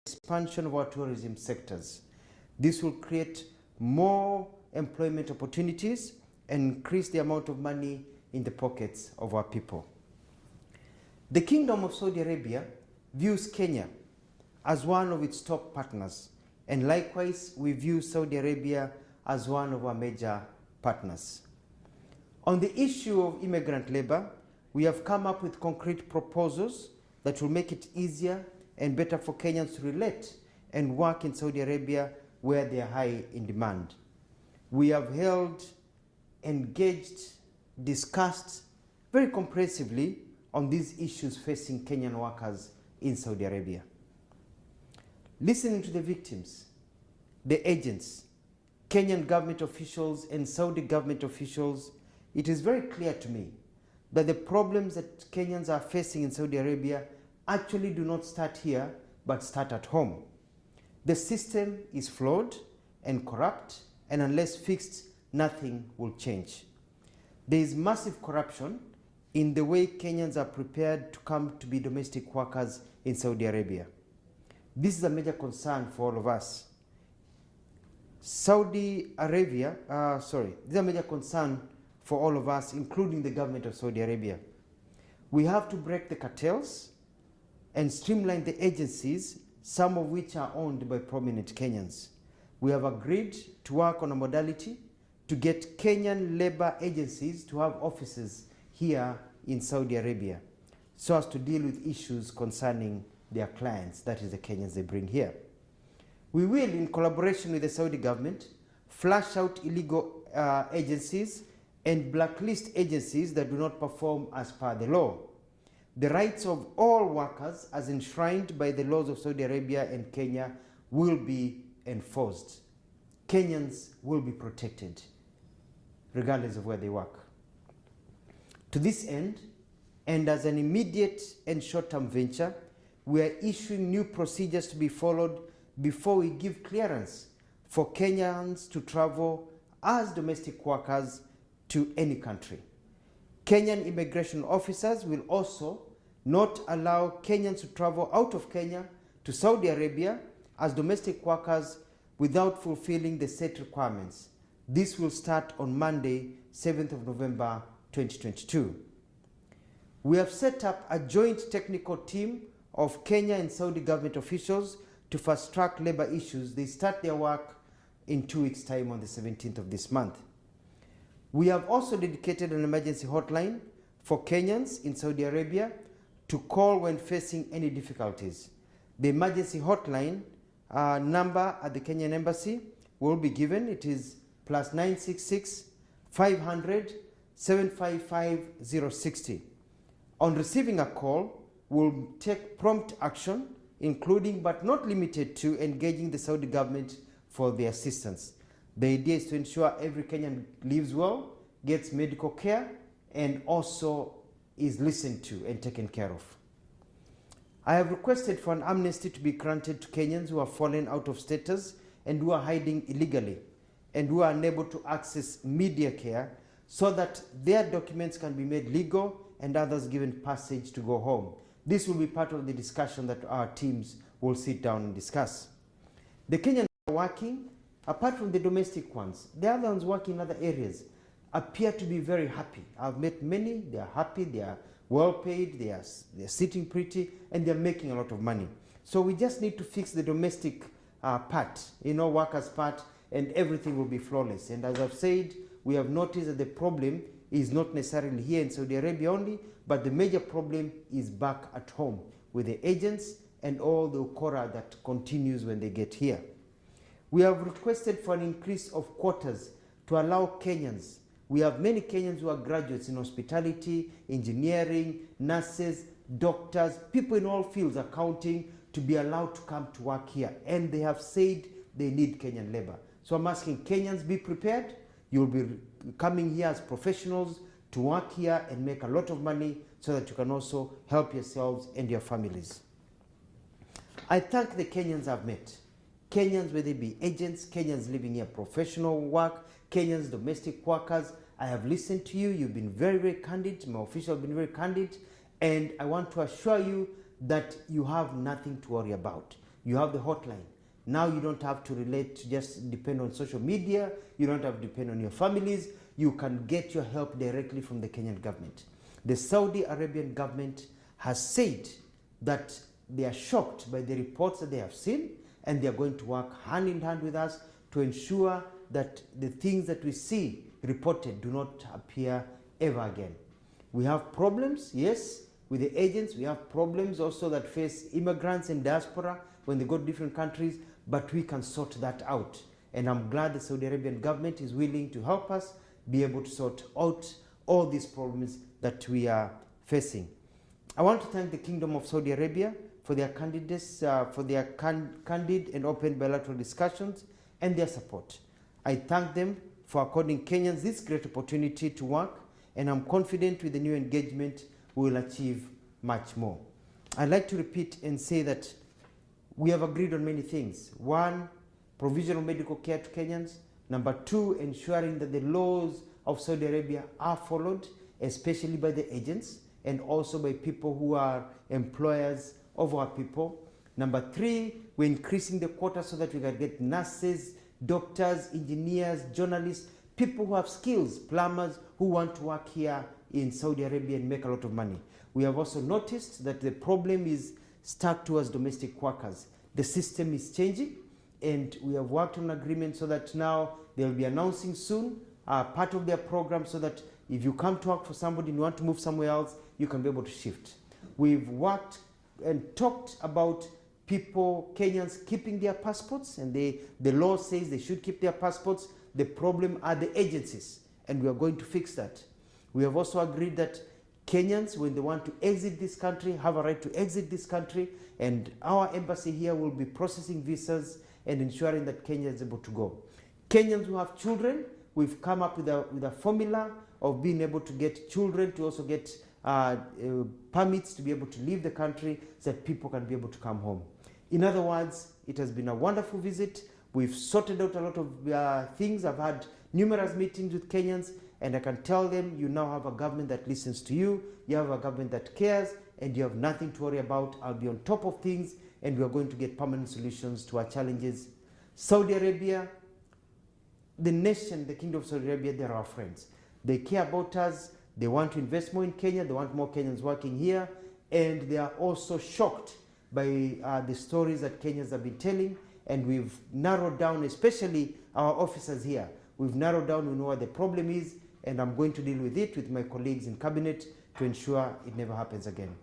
expansion of our tourism sectors. This will create more employment opportunities and increase the amount of money in the pockets of our people. The Kingdom of Saudi Arabia views Kenya as one of its top partners, and likewise we view Saudi Arabia as one of our major partners. On the issue of immigrant labor, we have come up with concrete proposals that will make it easier and better for Kenyans to relate and work in Saudi Arabia where they are high in demand. We have held, engaged, discussed very comprehensively on these issues facing Kenyan workers in Saudi Arabia. Listening to the victims, the agents, Kenyan government officials and Saudi government officials, it is very clear to me that the problems that Kenyans are facing in Saudi Arabia actually do not start here, but start at home. The system is flawed and corrupt, and unless fixed, nothing will change. There is massive corruption in the way Kenyans are prepared to come to be domestic workers in Saudi Arabia. This is a major concern for all of us. This is a major concern for all of us, including the government of Saudi Arabia. We have to break the cartels and streamline the agencies, some of which are owned by prominent Kenyans. We have agreed to work on a modality to get Kenyan labor agencies to have offices here in Saudi Arabia so as to deal with issues concerning their clients, that is the Kenyans they bring here. We will, in collaboration with the Saudi government, flush out illegal agencies and blacklist agencies that do not perform as per the law. The rights of all workers, as enshrined by the laws of Saudi Arabia and Kenya, will be enforced. Kenyans will be protected, regardless of where they work. To this end, and as an immediate and short-term venture, we are issuing new procedures to be followed before we give clearance for Kenyans to travel as domestic workers to any country. Kenyan immigration officers will also not allow Kenyans to travel out of Kenya to Saudi Arabia as domestic workers without fulfilling the set requirements. This will start on Monday, 7th of November, 2022. We have set up a joint technical team of Kenya and Saudi government officials to fast-track labor issues. They start their work in 2 weeks' time on the 17th of this month. We have also dedicated an emergency hotline for Kenyans in Saudi Arabia to call when facing any difficulties. The emergency hotline number at the Kenyan Embassy will be given. It is +966 500 755 060. On receiving a call, we'll take prompt action, including but not limited to engaging the Saudi government for the assistance. The idea is to ensure every Kenyan lives well, gets medical care, and also is listened to and taken care of. I have requested for an amnesty to be granted to Kenyans who have fallen out of status and who are hiding illegally and who are unable to access media care so that their documents can be made legal and others given passage to go home. This will be part of the discussion that our teams will sit down and discuss. The Kenyans are working, apart from the domestic ones, the other ones working in other areas appear to be very happy. I've met many, they are happy, they are well paid, they're sitting pretty, and they're making a lot of money. So we just need to fix the domestic part, workers' part, and everything will be flawless. And as I've said, we have noticed that the problem is not necessarily here in Saudi Arabia only, but the major problem is back at home with the agents and all the ukora that continues when they get here. We have requested for an increase of quotas to allow Kenyans. We have many Kenyans who are graduates in hospitality, engineering, nurses, doctors, people in all fields, accounting, to be allowed to come to work here. And they have said they need Kenyan labor. So I'm asking Kenyans, be prepared. You'll be coming here as professionals to work here and make a lot of money so that you can also help yourselves and your families. I thank the Kenyans I've met. Kenyans, whether they be agents, Kenyans living here, professional work, Kenyans, domestic workers. I have listened to you. You've been very, very candid. My officials have been very candid. And I want to assure you that you have nothing to worry about. You have the hotline. Now you don't have to relate to just depend on social media. You don't have to depend on your families. You can get your help directly from the Kenyan government. The Saudi Arabian government has said that they are shocked by the reports that they have seen, and they are going to work hand in hand with us to ensure that the things that we see reported do not appear ever again. We have problems, yes, with the agents. We have problems also that face immigrants and diaspora when they go to different countries, but we can sort that out. And I'm glad the Saudi Arabian government is willing to help us be able to sort out all these problems that we are facing. I want to thank the Kingdom of Saudi Arabia for their candidates, for their candid and open bilateral discussions and their support. I thank them for according Kenyans this great opportunity to work, and I'm confident with the new engagement we will achieve much more. I'd like to repeat and say that we have agreed on many things. One, provisional medical care to Kenyans. Number two, ensuring that the laws of Saudi Arabia are followed, especially by the agents and also by people who are employers of our people. Number three, we're increasing the quota so that we can get nurses, doctors, engineers, journalists, people who have skills, plumbers who want to work here in Saudi Arabia and make a lot of money. We have also noticed that the problem is stuck towards domestic workers. The system is changing, and we have worked on an agreement so that now they'll be announcing soon part of their program so that if you come to work for somebody and you want to move somewhere else, you can be able to shift. We've worked and talked about people, Kenyans, keeping their passports, and the law says they should keep their passports. The problem are the agencies, and we are going to fix that. We have also agreed that Kenyans, when they want to exit this country, have a right to exit this country, and our embassy here will be processing visas and ensuring that Kenya is able to go. Kenyans who have children, we've come up with a formula of being able to get children to also get permits to be able to leave the country so that people can be able to come home. In other words, it has been a wonderful visit. We've sorted out a lot of things. I've had numerous meetings with Kenyans, and I can tell them you now have a government that listens to you, you have a government that cares, and you have nothing to worry about. I'll be on top of things, and we are going to get permanent solutions to our challenges. Saudi Arabia, the nation, the Kingdom of Saudi Arabia, they're our friends. They care about us. They want to invest more in Kenya. They want more Kenyans working here. And they are also shocked by the stories that Kenyans have been telling. And we've narrowed down, especially our officers here. We've narrowed down, we know what the problem is, and I'm going to deal with it with my colleagues in cabinet to ensure it never happens again.